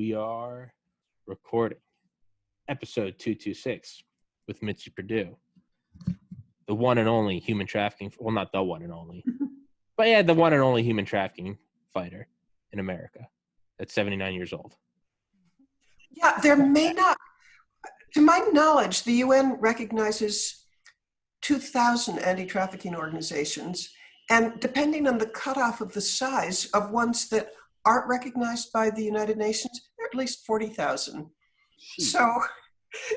we are recording episode 226 with Mitzi Perdue, the one and only human trafficking, well, not the one and only, but yeah, the one and only human trafficking fighter in America that's 79 years old. Yeah, there may not, to my knowledge, the UN recognizes 2,000 anti-trafficking organizations, and depending on the cutoff of the size of ones that aren't recognized by the United Nations, there are at least 40,000. So,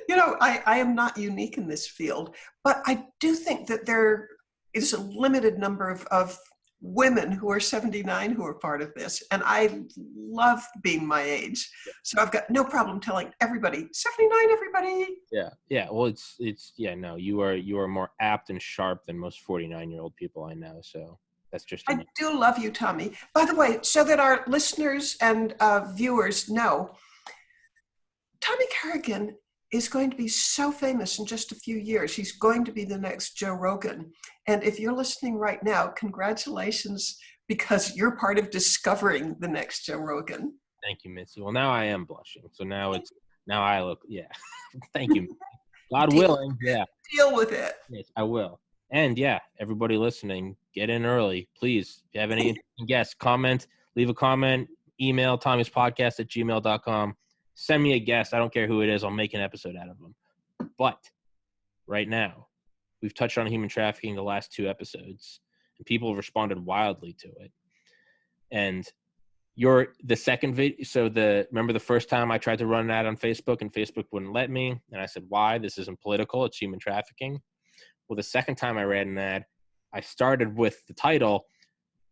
you know, I am not unique in this field, but I do think that there is a limited number of women who are 79 who are part of this, and I love being my age, so I've got no problem telling everybody 79, everybody. Yeah. Well, it's no, you are more apt and sharp than most 49-year-old people I know. So that's just. I do love you, Tommy. By the way, so that our listeners and viewers know, Tommy Kerrigan is going to be so famous in just a few years. He's going to be the next Joe Rogan. And if you're listening right now, congratulations, because you're part of discovering the next Joe Rogan. Thank you, Mitzi. Well, now I am blushing. So now I look, yeah. Thank you. God willing, yeah. Deal with it. Yes, I will. And yeah, everybody listening, get in early, please. If you have any guests, comment, leave a comment, email tommyspodcast@gmail.com. Send me a guest. I don't care who it is. I'll make an episode out of them. But right now, we've touched on human trafficking the last 2 episodes, and people have responded wildly to it. And you're the second video. So remember the first time I tried to run an ad on Facebook and Facebook wouldn't let me. And I said, why? This isn't political. It's human trafficking. Well, the second time I ran an ad, I started with the title,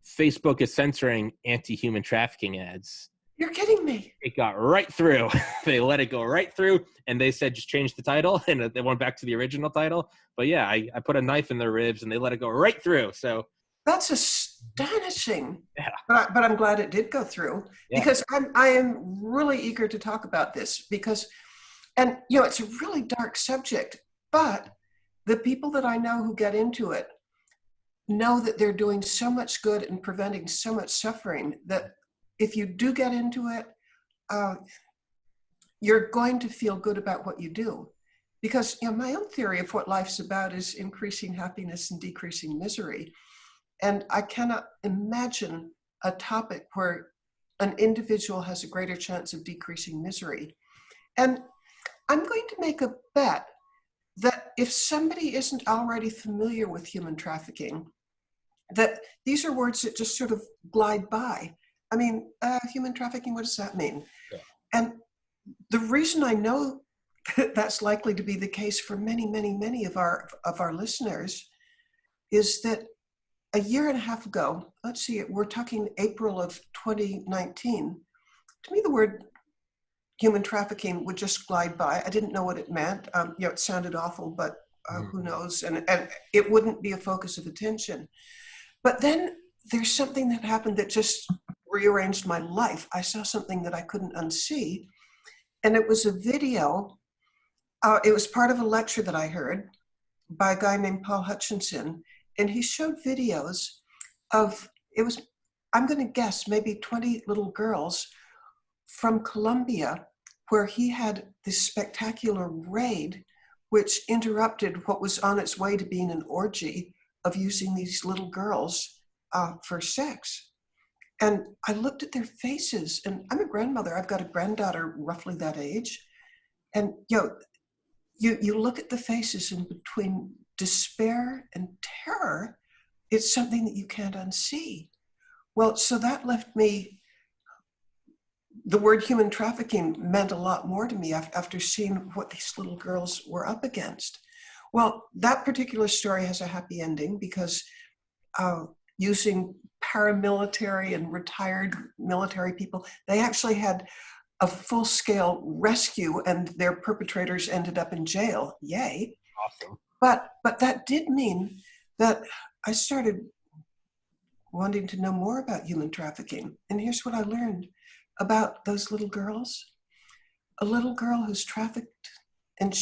Facebook is censoring anti-human trafficking ads. You're kidding me. It got right through. They let it go right through, and they said just change the title, and they went back to the original title. But yeah, I put a knife in their ribs, and they let it go right through. So that's astonishing. Yeah. But I'm glad it did go through, because I am really eager to talk about this, because, and you know, it's a really dark subject, but the people that I know who get into it know that they're doing so much good and preventing so much suffering that if you do get into it, you're going to feel good about what you do. Because, you know, my own theory of what life's about is increasing happiness and decreasing misery. And I cannot imagine a topic where an individual has a greater chance of decreasing misery. And I'm going to make a bet that if somebody isn't already familiar with human trafficking, that these are words that just sort of glide by. I mean, human trafficking, what does that mean? Yeah. And the reason I know that that's likely to be the case for many, many, many of our listeners is that a year and a half ago, let's see, we're talking April of 2019. To me, the word human trafficking would just glide by. I didn't know what it meant. You know, it sounded awful, but who knows? And it wouldn't be a focus of attention. But then there's something that happened that just rearranged my life. I saw something that I couldn't unsee. And it was a video. It was part of a lecture that I heard by a guy named Paul Hutchinson. And he showed videos of, I'm going to guess, maybe 20 little girls from Colombia, where he had this spectacular raid, which interrupted what was on its way to being an orgy of using these little girls for sex. And I looked at their faces, and I'm a grandmother. I've got a granddaughter roughly that age. And you look at the faces, and between despair and terror, it's something that you can't unsee. Well, so that left me, the word human trafficking meant a lot more to me after seeing what these little girls were up against. Well, that particular story has a happy ending, because using paramilitary and retired military people, they actually had a full-scale rescue, and their perpetrators ended up in jail. Yay. Awesome. But that did mean that I started wanting to know more about human trafficking. And here's what I learned about those little girls. A little girl who's trafficked, and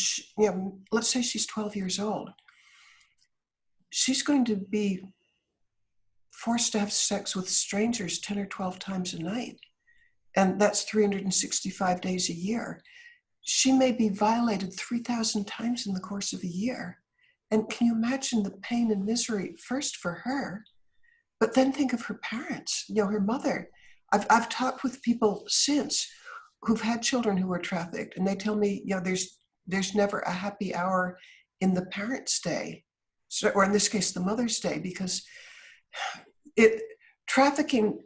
let's say she's 12 years old. She's going to be forced to have sex with strangers 10 or 12 times a night. and that's 365 days a year. She may be violated 3,000 times in the course of a year. And can you imagine the pain and misery, first for her, but then think of her parents, her mother. I've talked with people since who've had children who were trafficked, and they tell me, there's never a happy hour in the parents' day, or in this case, the mother's day, because trafficking,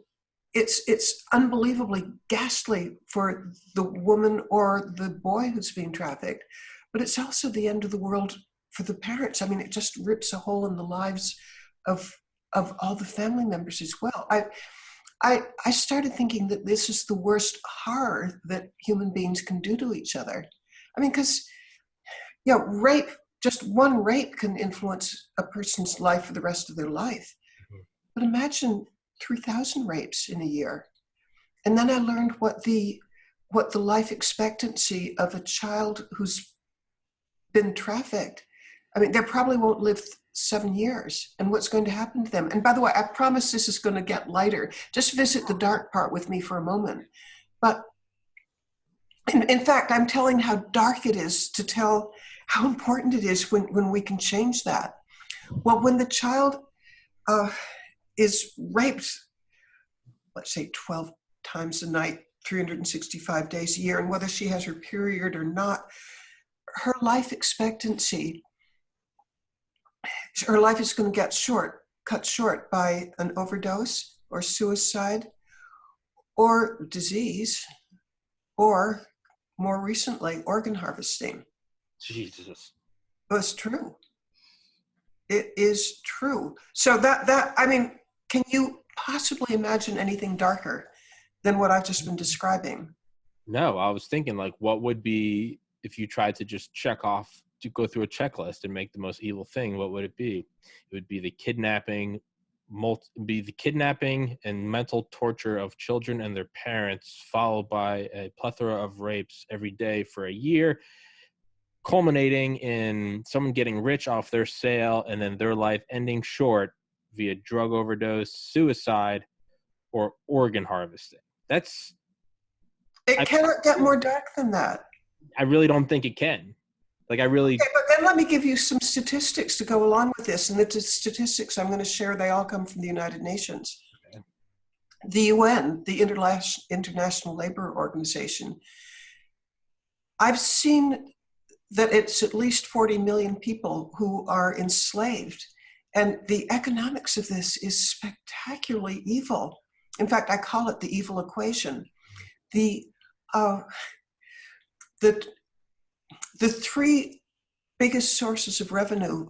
it's unbelievably ghastly for the woman or the boy who's being trafficked, but it's also the end of the world for the parents. I mean, it just rips a hole in the lives of all the family members as well. I started thinking that this is the worst horror that human beings can do to each other. I mean, because, rape, just one rape can influence a person's life for the rest of their life. Mm-hmm. But imagine 3,000 rapes in a year. And then I learned what the life expectancy of a child who's been trafficked. I mean, they probably won't live 7 years, and what's going to happen to them. And by the way, I promise this is going to get lighter. Just visit the dark part with me for a moment. But in fact, I'm telling how dark it is to tell how important it is when we can change that. Well, when the child is raped, let's say 12 times a night, 365 days a year, and whether she has her period or not, her life expectancy, her life is going to get cut short by an overdose or suicide or disease, or more recently, organ harvesting. Jesus. But it's true. It is true. So that I mean, can you possibly imagine anything darker than what I've just been describing? No, I was thinking, like, what would be if you tried to just to go through a checklist and make the most evil thing? What would it be? It would be the kidnapping, and mental torture of children and their parents, followed by a plethora of rapes every day for a year, culminating in someone getting rich off their sale and then their life ending short via drug overdose, suicide, or organ harvesting. It cannot get more dark than that. I really don't think it can. Okay, but then let me give you some statistics to go along with this. And the statistics I'm going to share, they all come from the United Nations. Okay. The UN, the International Labor Organization, I've seen that it's at least 40 million people who are enslaved. And the economics of this is spectacularly evil. In fact, I call it the evil equation. The three biggest sources of revenue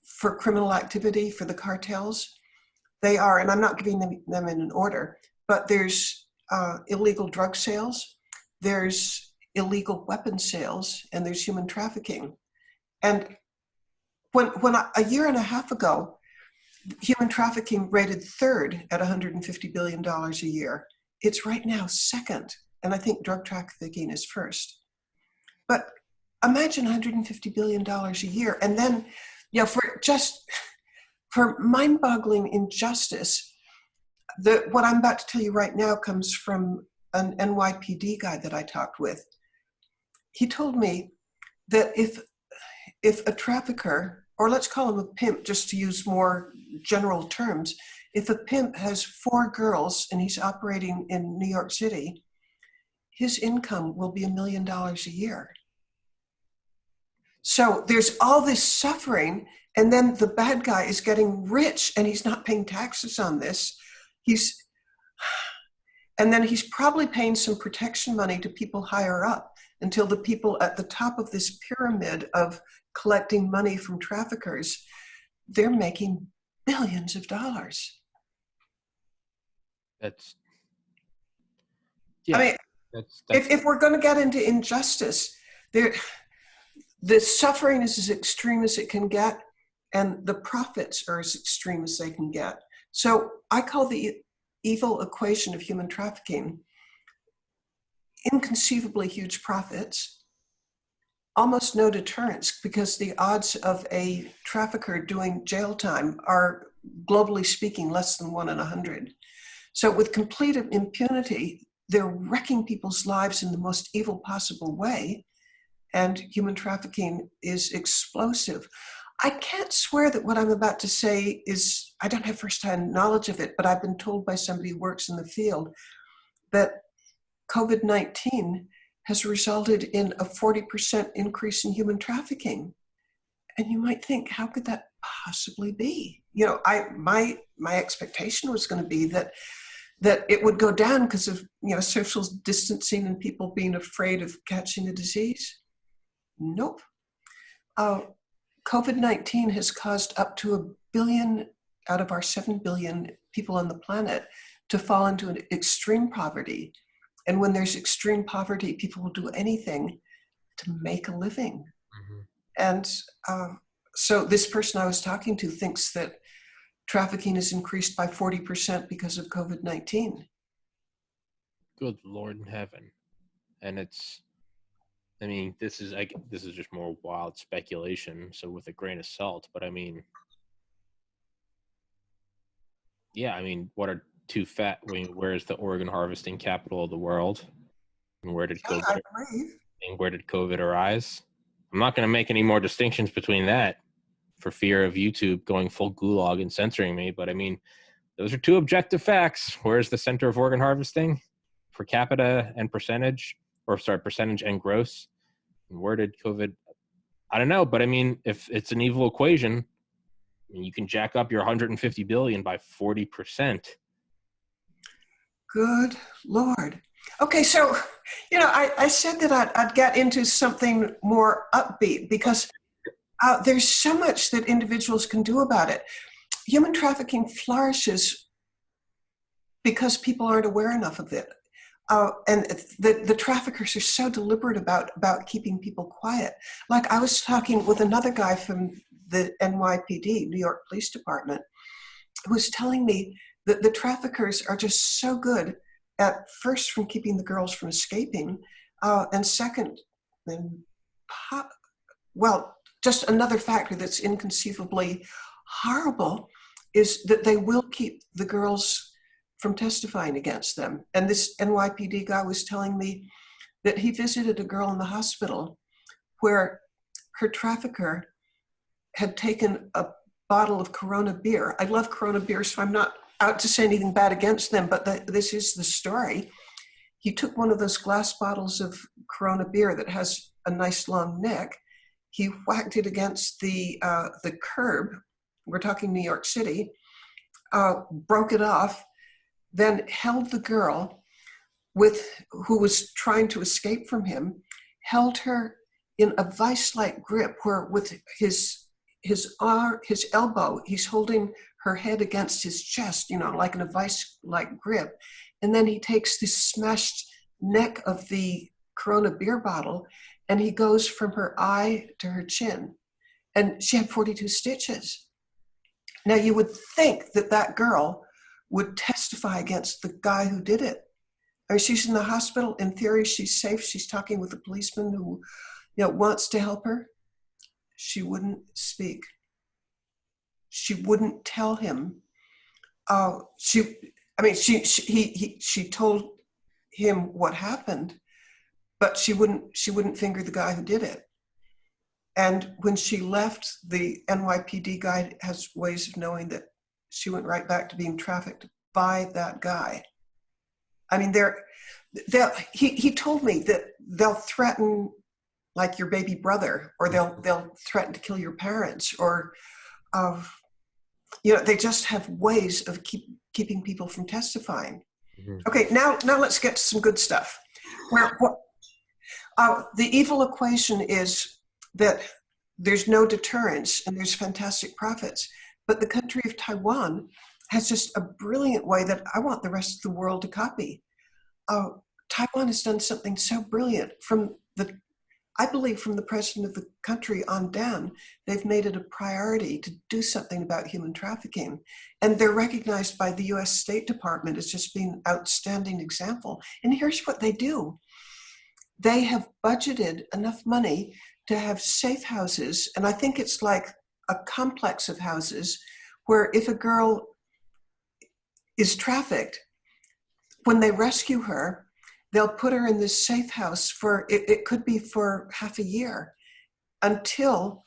for criminal activity for the cartels, they are, and I'm not giving them in an order, but there's illegal drug sales, there's illegal weapon sales, and there's human trafficking. And when a year and a half ago, human trafficking rated third at $150 billion a year. It's right now second, and I think drug trafficking is first. But imagine $150 billion a year, and then, for mind-boggling injustice, what I'm about to tell you right now comes from an NYPD guy that I talked with. He told me that if a trafficker, or let's call him a pimp, just to use more general terms, if a pimp has 4 girls and he's operating in New York City, his income will be $1 million a year. So there's all this suffering, and then the bad guy is getting rich and he's not paying taxes on this. And then he's probably paying some protection money to people higher up until the people at the top of this pyramid of collecting money from traffickers, they're making billions of dollars. I mean, if we're going to get into injustice, the suffering is as extreme as it can get, and the profits are as extreme as they can get. So I call the evil equation of human trafficking inconceivably huge profits, almost no deterrence, because the odds of a trafficker doing jail time are, globally speaking, less than 1 in 100. So with complete impunity, they're wrecking people's lives in the most evil possible way. And human trafficking is explosive. I can't swear that what I'm about to say is, I don't have firsthand knowledge of it, but I've been told by somebody who works in the field that COVID-19 has resulted in a 40% increase in human trafficking. And you might think, how could that possibly be? You know, my expectation was going to be that it would go down because of, you know, social distancing and people being afraid of catching the disease. Nope. COVID-19 has caused up to 1 billion out of our 7 billion people on the planet to fall into an extreme poverty. And when there's extreme poverty, people will do anything to make a living. Mm-hmm. And so this person I was talking to thinks that trafficking has increased by 40% because of COVID-19. Good Lord in heaven. And it's, I mean, this is just more wild speculation, so with a grain of salt, but I mean, yeah, I mean, what are too fat? I mean, where's the organ harvesting capital of the world? And where did COVID arise? I'm not going to make any more distinctions between that for fear of YouTube going full gulag and censoring me, but I mean, those are two objective facts. Where's the center of organ harvesting per capita and percentage, percentage and gross? And where did COVID? I don't know, but I mean, if it's an evil equation, you can jack up your 150 billion by 40%. Good Lord. Okay, so, you know, I said that I'd get into something more upbeat because there's so much that individuals can do about it. Human trafficking flourishes because people aren't aware enough of it. And the traffickers are so deliberate about keeping people quiet. Like I was talking with another guy from the NYPD, New York Police Department, who was telling me that the traffickers are just so good at first from keeping the girls from escaping, and second, just another factor that's inconceivably horrible is that they will keep the girls from testifying against them. And this NYPD guy was telling me that he visited a girl in the hospital where her trafficker had taken a bottle of Corona beer. I love Corona beer, so I'm not out to say anything bad against them, but this is the story. He took one of those glass bottles of Corona beer that has a nice long neck. He whacked it against the curb. We're talking New York City. Broke it off, then held the girl who was trying to escape from him, held her in a vice-like grip where with his elbow, he's holding her head against his chest, you know, like in a vice-like grip. And then he takes the smashed neck of the Corona beer bottle and he goes from her eye to her chin. And she had 42 stitches. Now you would think that that girl would testify against the guy who did it. I mean, she's in the hospital. In theory, she's safe. She's talking with a policeman who, you know, wants to help her. She wouldn't speak. She wouldn't tell him. She told him what happened, but she wouldn't finger the guy who did it. And when she left, the NYPD guy has ways of knowing that she went right back to being trafficked by that guy. I mean, he told me that they'll threaten like your baby brother, or they'll threaten to kill your parents, or you know, they just have ways of keeping people from testifying. Mm-hmm. Okay, now let's get to some good stuff. The evil equation is that there's no deterrence and there's fantastic profits. But the country of Taiwan has just a brilliant way that I want the rest of the world to copy. Taiwan has done something so brilliant. I believe from the president of the country on down, they've made it a priority to do something about human trafficking. And they're recognized by the US State Department as just being an outstanding example. And here's what they do. They have budgeted enough money to have safe houses, and I think it's like a complex of houses where if a girl is trafficked, when they rescue her, they'll put her in this safe house for, it could be for half a year, until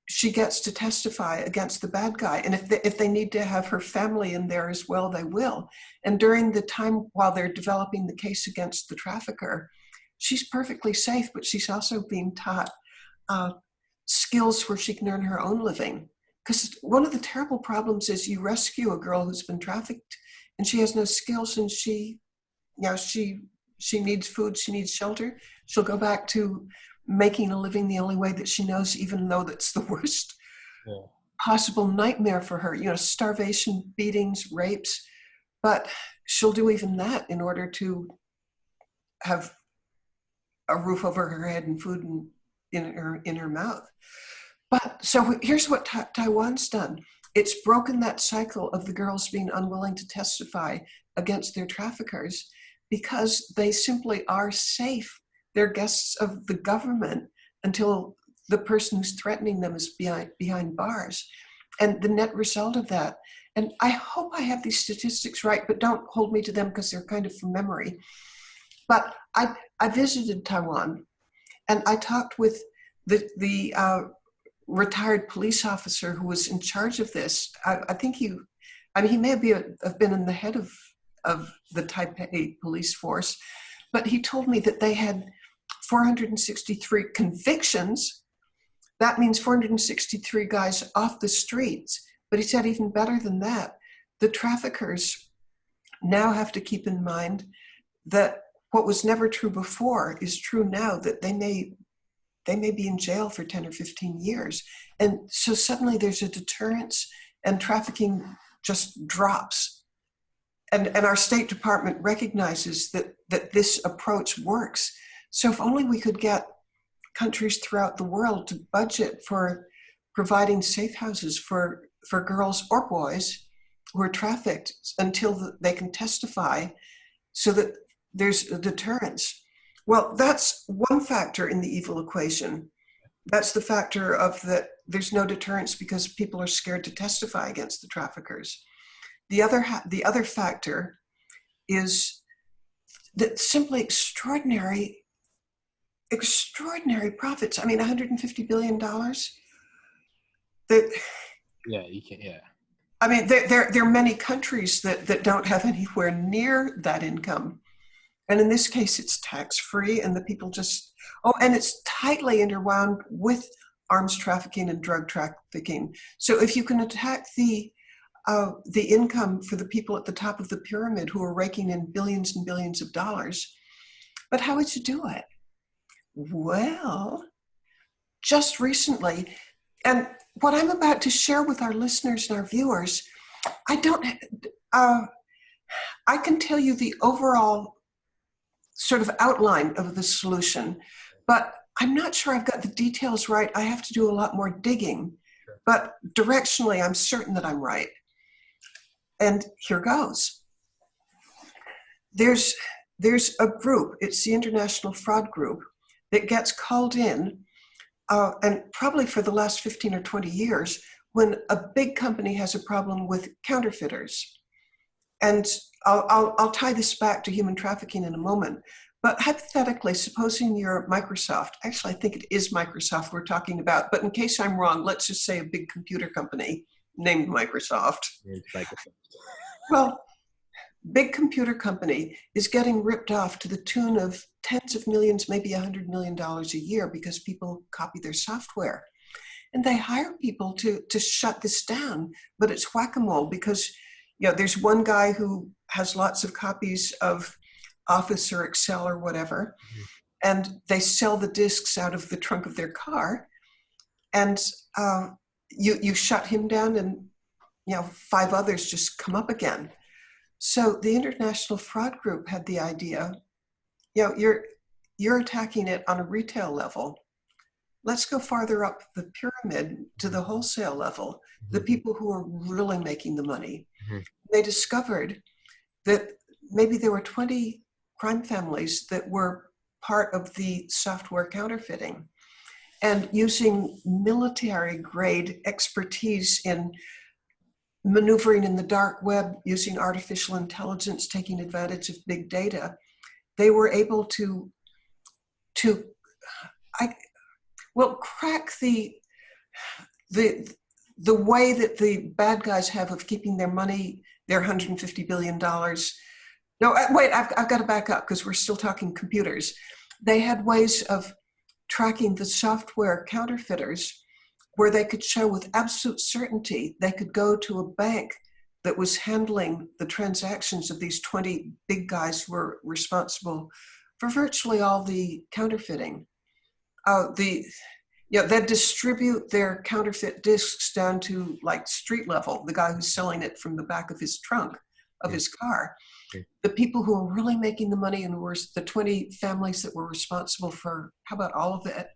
she gets to testify against the bad guy. And if they need to have her family in there as well, they will. And during the time while they're developing the case against the trafficker, she's perfectly safe, but she's also being taught skills where she can earn her own living. Because one of the terrible problems is you rescue a girl who's been trafficked and she has no skills, and she needs food, she needs shelter. She'll go back to making a living the only way that she knows, even though that's the worst possible nightmare for her. Starvation, beatings, rapes, but she'll do even that in order to have a roof over her head and food in her mouth. But so here's what Taiwan's done. It's broken that cycle of the girls being unwilling to testify against their traffickers because they simply are safe. They're guests of the government until the person who's threatening them is behind bars. And the net result of that, and I hope I have these statistics right, but don't hold me to them because they're kind of from memory. But I visited Taiwan, and I talked with the retired police officer who was in charge of this. I think he may have been in the head of the Taipei police force, but he told me that they had 463 convictions. That means 463 guys off the streets. But he said even better than that, the traffickers now have to keep in mind that what was never true before is true now, that they may be in jail for 10 or 15 years. And so suddenly there's a deterrence and trafficking just drops. And our State Department recognizes that this approach works. So if only we could get countries throughout the world to budget for providing safe houses for girls or boys who are trafficked until they can testify, so that there's a deterrence. Well, that's one factor in the evil equation. That's the factor of that there's no deterrence because people are scared to testify against the traffickers. The other factor is that simply extraordinary profits. I mean, $150 billion. You can't. Yeah. I mean, there are many countries that don't have anywhere near that income. And in this case, it's tax-free, and the people and it's tightly interwound with arms trafficking and drug trafficking. So if you can attack the income for the people at the top of the pyramid who are raking in billions and billions of dollars, but how would you do it? Well, just recently, and what I'm about to share with our listeners and our viewers, I can tell you the overall sort of outline of the solution, but I'm not sure I've got the details right. I have to do a lot more digging, but directionally, I'm certain that I'm right. And here goes. There's a group, it's the International Fraud Group, that gets called in, and probably for the last 15 or 20 years, when a big company has a problem with counterfeiters. And I'll tie this back to human trafficking in a moment. But hypothetically, supposing you're Microsoft, actually I think it is Microsoft we're talking about, but in case I'm wrong, let's just say a big computer company named Microsoft. Well, big computer company is getting ripped off to the tune of tens of millions, maybe $100 million a year because people copy their software. And they hire people to shut this down, but it's whack-a-mole because there's one guy who has lots of copies of Office or Excel or whatever, and they sell the disks out of the trunk of their car, and you shut him down, and 5 others just come up again. So the International Fraud Group had the idea, you're attacking it on a retail level. Let's go farther up the pyramid to the wholesale level, the people who are really making the money. They discovered that maybe there were 20 crime families that were part of the software counterfeiting, and using military grade expertise in maneuvering in the dark web, using artificial intelligence, taking advantage of big data, they were able to crack the way that the bad guys have of keeping their money, their $150 billion. No, wait, I've got to back up because we're still talking computers. They had ways of tracking the software counterfeiters where they could show with absolute certainty they could go to a bank that was handling the transactions of these 20 big guys who were responsible for virtually all the counterfeiting. They'd distribute their counterfeit discs down to like street level, the guy who's selling it from the back of his trunk of his car. The people who were really making the money and were the 20 families that were responsible for, how about all of it?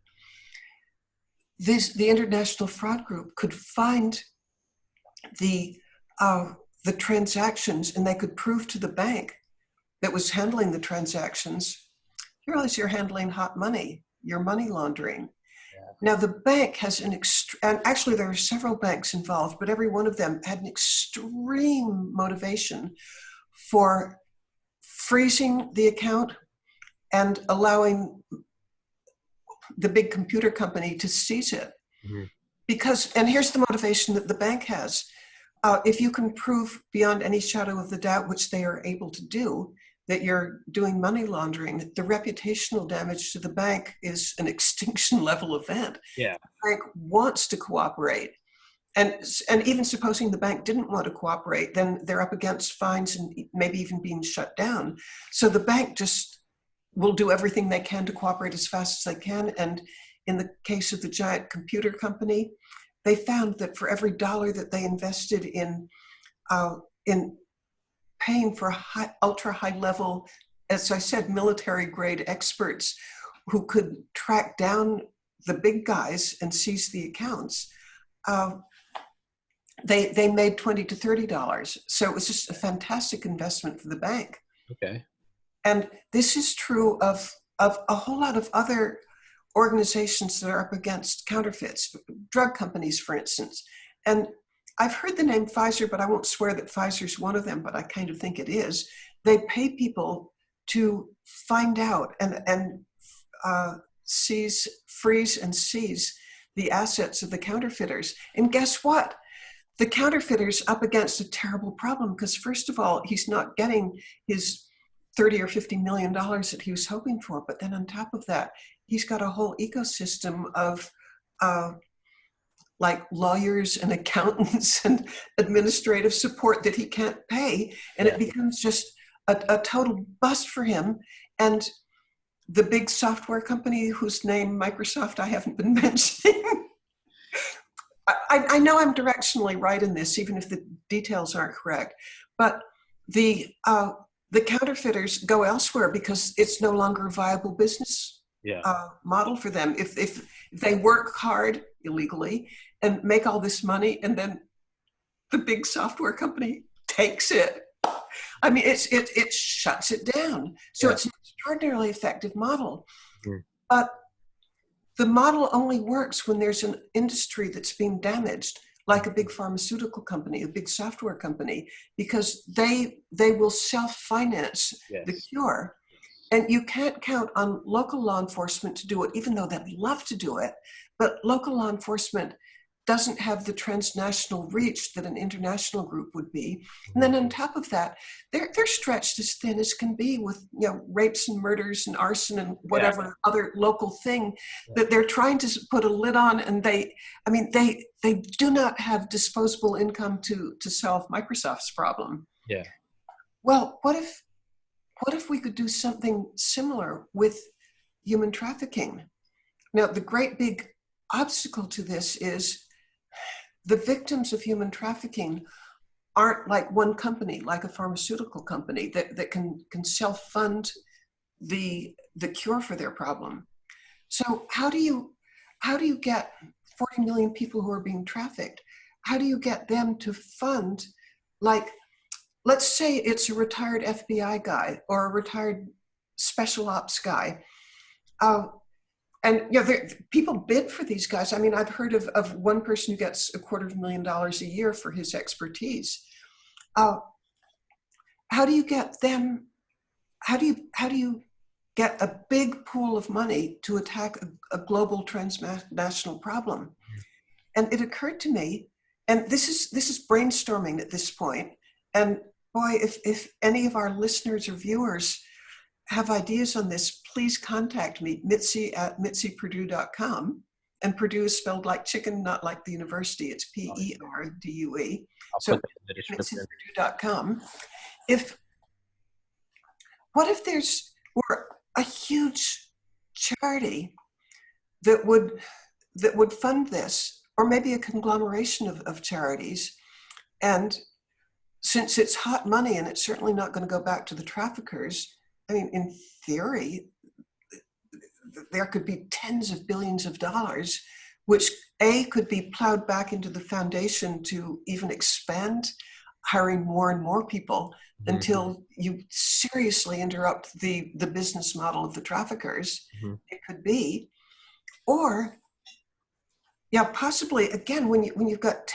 The International Fraud Group could find the transactions, and they could prove to the bank that was handling the transactions, you realize you're handling hot money, you're money laundering. Now the bank has and actually there are several banks involved, but every one of them had an extreme motivation for freezing the account and allowing the big computer company to seize it. Mm-hmm. Because, and here's the motivation that the bank has. If you can prove beyond any shadow of the doubt, which they are able to do, that you're doing money laundering, the reputational damage to the bank is an extinction level event. Yeah. The bank wants to cooperate. And even supposing the bank didn't want to cooperate, then they're up against fines and maybe even being shut down. So the bank just will do everything they can to cooperate as fast as they can. And in the case of the giant computer company, they found that for every dollar that they invested in paying for ultra high level, as I said, military grade experts who could track down the big guys and seize the accounts, they made $20 to $30. So it was just a fantastic investment for the bank. Okay. And this is true of a whole lot of other organizations that are up against counterfeits, drug companies, for instance. And I've heard the name Pfizer, but I won't swear that Pfizer's one of them, but I kind of think it is. They pay people to find out and freeze and seize the assets of the counterfeiters. And guess what? The counterfeiter's up against a terrible problem because, first of all, he's not getting his $30 or $50 million that he was hoping for. But then on top of that, he's got a whole ecosystem of like lawyers and accountants and administrative support that he can't pay. And it becomes just a total bust for him. And the big software company whose name Microsoft I haven't been mentioning, I know I'm directionally right in this, even if the details aren't correct, but the counterfeiters go elsewhere because it's no longer a viable business model for them. If they work hard illegally and make all this money, and then the big software company takes it, I mean, it shuts it down. So it's an extraordinarily effective model. Mm-hmm. But the model only works when there's an industry that's being damaged, like a big pharmaceutical company, a big software company, because they will self-finance the cure. And you can't count on local law enforcement to do it, even though they'd love to do it. But local law enforcement doesn't have the transnational reach that an international group would be. And then on top of that, they're stretched as thin as can be with rapes and murders and arson and whatever other local thing that they're trying to put a lid on. And they do not have disposable income to solve Microsoft's problem. Yeah. Well, what if we could do something similar with human trafficking? Now, the great big obstacle to this is the victims of human trafficking aren't like one company, like a pharmaceutical company that can self-fund the cure for their problem. So how do you get 40 million people who are being trafficked? How do you get them to fund, like, let's say it's a retired FBI guy or a retired special ops guy. And people bid for these guys. I mean, I've heard of one person who gets $250,000 a year for his expertise. How do you get them? How do you get a big pool of money to attack a global transnational problem. And it occurred to me, and this is brainstorming at this point, and boy, if any of our listeners or viewers have ideas on this, please contact me, mitzi@mitziperdue.com. And Purdue is spelled like chicken, not like the university. It's Perdue. I'll So put that in the description. mitziperdue.com. What if there's were a huge charity that would fund this, or maybe a conglomeration of charities, and since it's hot money and it's certainly not going to go back to the traffickers, I mean, in theory, there could be tens of billions of dollars, which could be plowed back into the foundation to even expand hiring more and more people until you seriously interrupt the business model of the traffickers. It could be, or possibly again, when you've got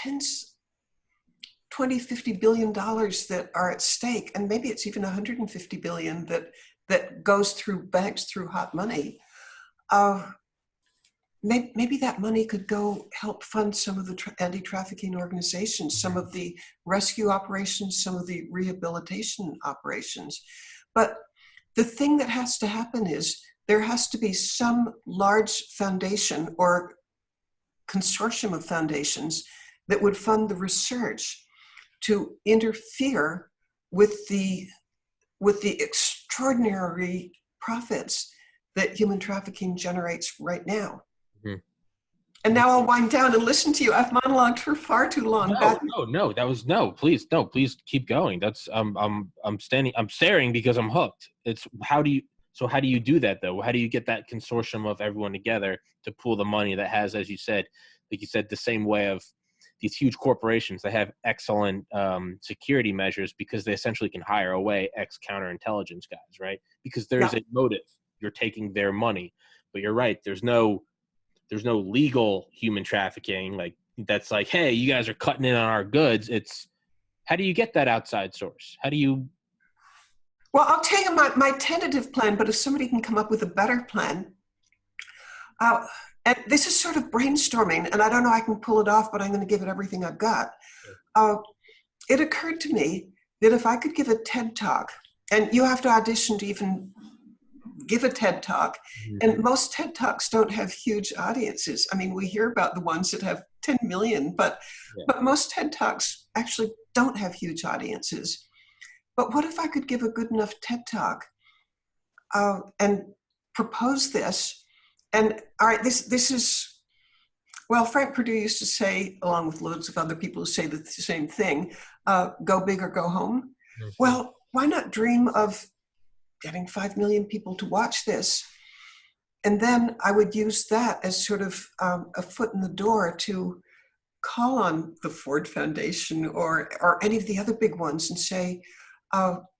20, $50 billion that are at stake, and maybe it's even 150 billion that goes through banks through hot money. Maybe that money could go help fund some of the anti-trafficking organizations, some of the rescue operations, some of the rehabilitation operations. But the thing that has to happen is there has to be some large foundation or consortium of foundations that would fund the research to interfere with the extraordinary profits that human trafficking generates right now. And now I'll wind down and listen to you. I've monologued for far too long. Please keep going. That's I'm staring because I'm hooked. It's how do you do that though? How do you get that consortium of everyone together to pool the money that has, as you said, the same way of these huge corporations that have excellent security measures because they essentially can hire away ex-counterintelligence guys, right? Because there's a motive. You're taking their money. But you're right. There's no legal human trafficking that's like, hey, you guys are cutting in on our goods. It's how do you get that outside source? How do you? Well, I'll tell you my tentative plan, but if somebody can come up with a better plan, and this is sort of brainstorming, and I don't know I can pull it off, but I'm going to give it everything I've got. It occurred to me that if I could give a TED Talk, and you have to audition to even give a TED Talk, and most TED Talks don't have huge audiences. I mean, we hear about the ones that have 10 million, but most TED Talks actually don't have huge audiences. But what if I could give a good enough TED Talk and propose this? And all right, this is, well, Frank Perdue used to say, along with loads of other people who say the same thing, go big or go home. Well, why not dream of getting 5 million people to watch this? And then I would use that as sort of a foot in the door to call on the Ford Foundation or any of the other big ones and say,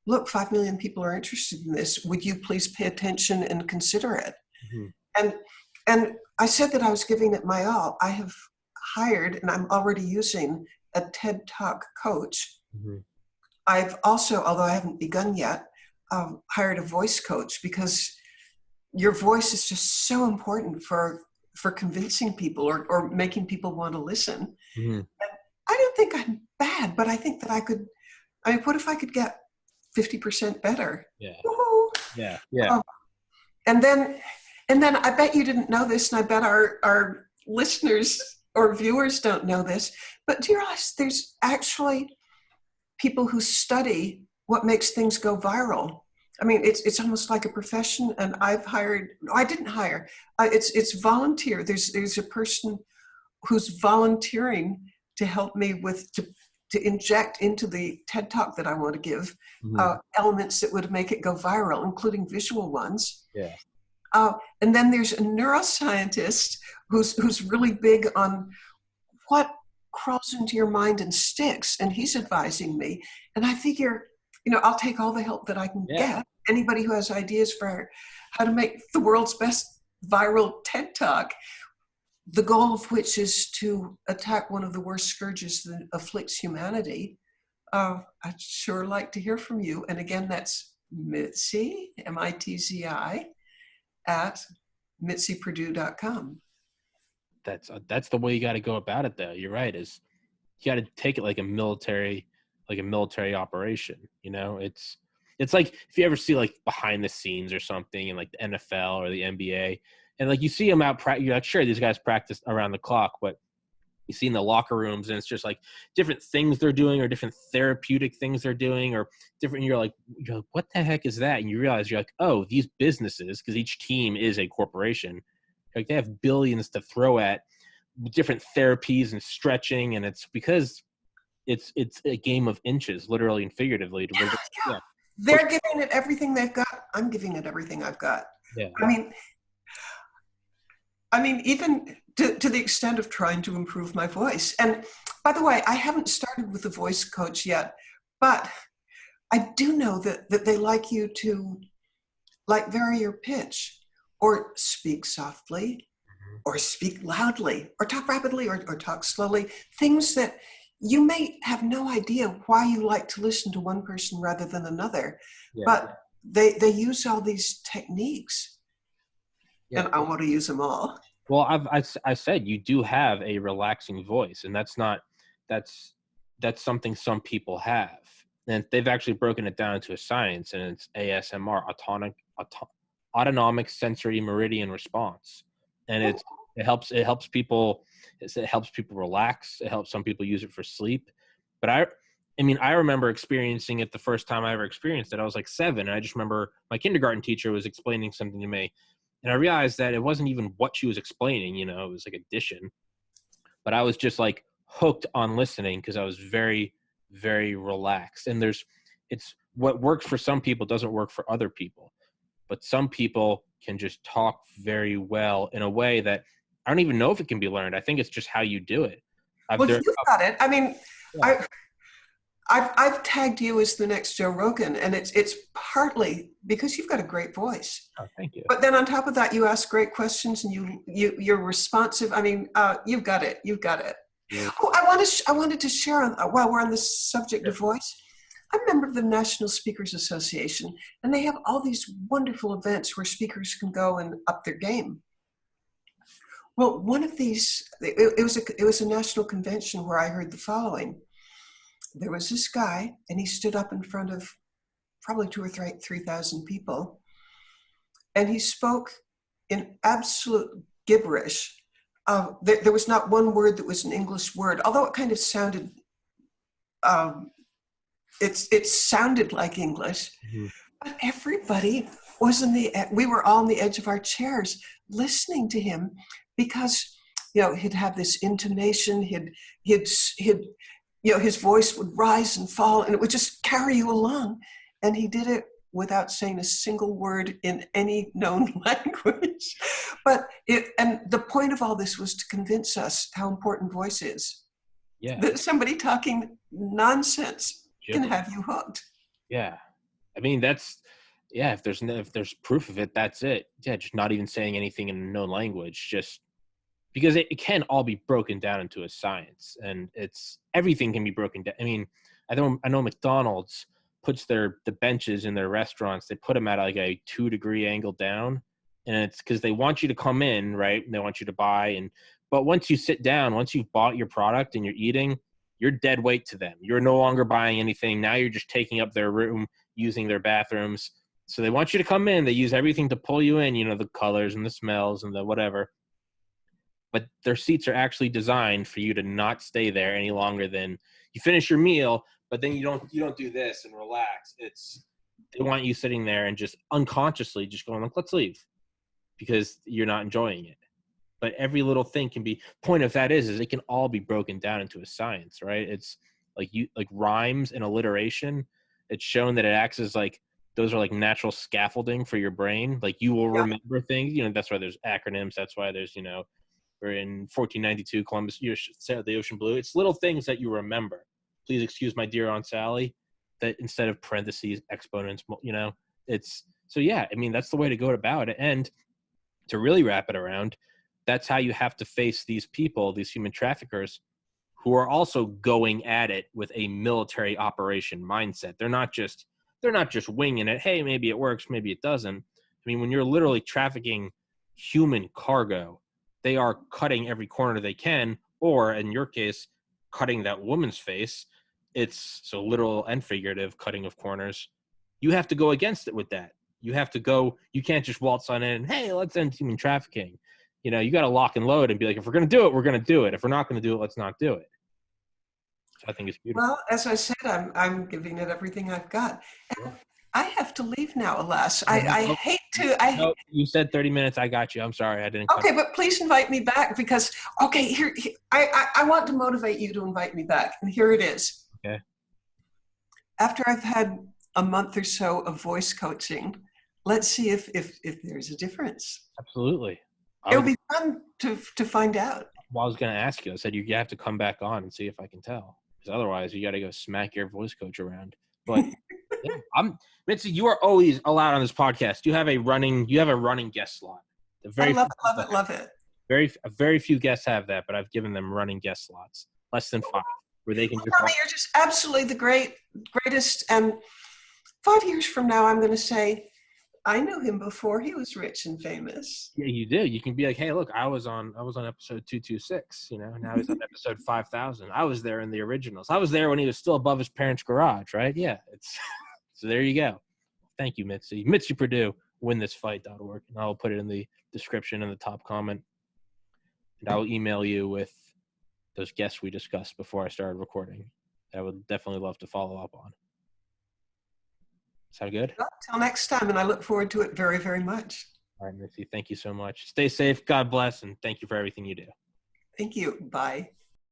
look, 5 million people are interested in this. Would you please pay attention and consider it? And I said that I was giving it my all. I have hired, and I'm already using, a TED Talk coach. I've also, although I haven't begun yet, hired a voice coach, because your voice is just so important for convincing people or making people want to listen. And I don't think I'm bad, but I think that what if I could get 50% better? Woo-hoo. And then I bet you didn't know this, and I bet our listeners or viewers don't know this, but do you realize there's actually people who study what makes things go viral? I mean, it's almost like a profession, and I didn't hire. It's volunteer. There's a person who's volunteering to help me to inject into the TED Talk that I want to give elements that would make it go viral, including visual ones. And then there's a neuroscientist who's really big on what crawls into your mind and sticks, and he's advising me. And I figure, I'll take all the help that I can get. Anybody who has ideas for how to make the world's best viral TED Talk, the goal of which is to attack one of the worst scourges that afflicts humanity, I'd sure like to hear from you. And again, that's Mitzi, Mitzi, at mitziPurdue.com. That's the way you got to go about it, though. You're right. Is you got to take it like a military operation. You know, it's like if you ever see like behind the scenes or something in like the NFL or the NBA, and like you see them out you're like, sure, these guys practice around the clock, but you see in the locker rooms and it's just like different things they're doing or different therapeutic things they're doing or different. You're like, what the heck is that? And you realize you're like, oh, these businesses, because each team is a corporation, like they have billions to throw at different therapies and stretching. And it's because it's a game of inches, literally and figuratively. Yeah. They're giving it everything they've got. I'm giving it everything I've got. Yeah. I mean, even to the extent of trying to improve my voice. And by the way, I haven't started with a voice coach yet, but I do know that they like you to like vary your pitch or speak softly or speak loudly or talk rapidly or talk slowly, things that you may have no idea why you like to listen to one person rather than another, but they use all these techniques. And I want to use them all. Well, I said you do have a relaxing voice, and that's something some people have, and they've actually broken it down into a science, and it's ASMR, autonomic sensory meridian response, and it helps people relax. It helps some people use it for sleep, but I remember experiencing it the first time I ever experienced it. I was like 7, and I just remember my kindergarten teacher was explaining something to me. And I realized that it wasn't even what she was explaining, you know, it was like addition. But I was just like hooked on listening because I was very, very relaxed. And it's what works for some people doesn't work for other people. But some people can just talk very well in a way that I don't even know if it can be learned. I think it's just how you do it. You've got it. I mean, yeah. I've tagged you as the next Joe Rogan, and it's partly because you've got a great voice. Oh, thank you. But then on top of that, you ask great questions, and you're responsive. I mean, you've got it. You've got it. Yeah. Oh, I wanted to share while we're on this subject of voice. I'm a member of the National Speakers Association, and they have all these wonderful events where speakers can go and up their game. Well, one of these, it was a national convention where I heard the following. There was this guy, and he stood up in front of probably 2,000 or 3,000 people, and he spoke in absolute gibberish. There was not one word that was an English word, although it kind of sounded, it sounded like English. Mm-hmm. But everybody was we were all on the edge of our chairs listening to him because, you know, he'd have this intonation, he'd you know, his voice would rise and fall, and it would just carry you along. And he did it without saying a single word in any known language. And the point of all this was to convince us how important voice is. Yeah. That somebody talking nonsense can have you hooked. Yeah. I mean, if there's proof of it, that's it. Yeah, just not even saying anything in a known language, just because it can all be broken down into a science, and everything can be broken down. I mean, I know McDonald's puts the benches in their restaurants, they put them at like a 2-degree angle down, and it's because they want you to come in, right? And they want you to buy, but once you sit down, once you've bought your product and you're eating, you're dead weight to them. You're no longer buying anything. Now you're just taking up their room, using their bathrooms. So they want you to come in. They use everything to pull you in, you know, the colors and the smells and the whatever. But their seats are actually designed for you to not stay there any longer than you finish your meal, but then you don't do this and relax. They want you sitting there and just unconsciously just going like, let's leave, because you're not enjoying it. But every little thing can be, point of that is it can all be broken down into a science, right? It's like rhymes and alliteration. It's shown that it acts as like, those are like natural scaffolding for your brain. Like you will remember things, you know, that's why there's acronyms. That's why there's, you know, or in 1492, Columbus sailed the ocean blue. It's little things that you remember. Please excuse my dear Aunt Sally, that instead of parentheses, exponents, you know, so yeah, I mean, that's the way to go about it. And to really wrap it around, that's how you have to face these people, these human traffickers, who are also going at it with a military operation mindset. They're not just winging it. Hey, maybe it works, maybe it doesn't. I mean, when you're literally trafficking human cargo, they are cutting every corner they can, or in your case, cutting that woman's face. It's so literal and figurative cutting of corners. You have to go against it with that. You have to go, you can't just waltz on in and, hey, let's end human trafficking. You know, you got to lock and load and be like, if we're going to do it, we're going to do it. If we're not going to do it, let's not do it. So I think it's beautiful. Well, as I said, I'm giving it everything I've got. And I have to leave now, alas. I hate to. No, you said 30 minutes. I got you. I'm sorry. I didn't. Okay, but please invite me back because, okay, here I want to motivate you to invite me back. And here it is. Okay. After I've had a month or so of voice coaching, let's see if there's a difference. Absolutely. It'll be fun to find out. Well, I was going to ask you. I said you have to come back on and see if I can tell. Because otherwise, you got to go smack your voice coach around. But yeah, Mitzi, you are always allowed on this podcast. You have a running guest slot. I love it. Very few guests have that, but I've given them running guest slots, less than 5, where they can just. Tommy, you're just absolutely the greatest. And 5 years from now, I'm going to say, I knew him before he was rich and famous. Yeah, you do. You can be like, hey, look, I was on episode 226. You know, now he's on episode 5000. I was there in the originals. I was there when he was still above his parents' garage, right? Yeah, it's so there you go. Thank you, Mitzi. Mitzi Purdue, winthisfight.org, and I'll put it in the description in the top comment. And I will email you with those guests we discussed before I started recording. I would definitely love to follow up on. Sound good? Well, till next time, and I look forward to it very, very much. All right, Mitzi, thank you so much. Stay safe, God bless, and thank you for everything you do. Thank you. Bye.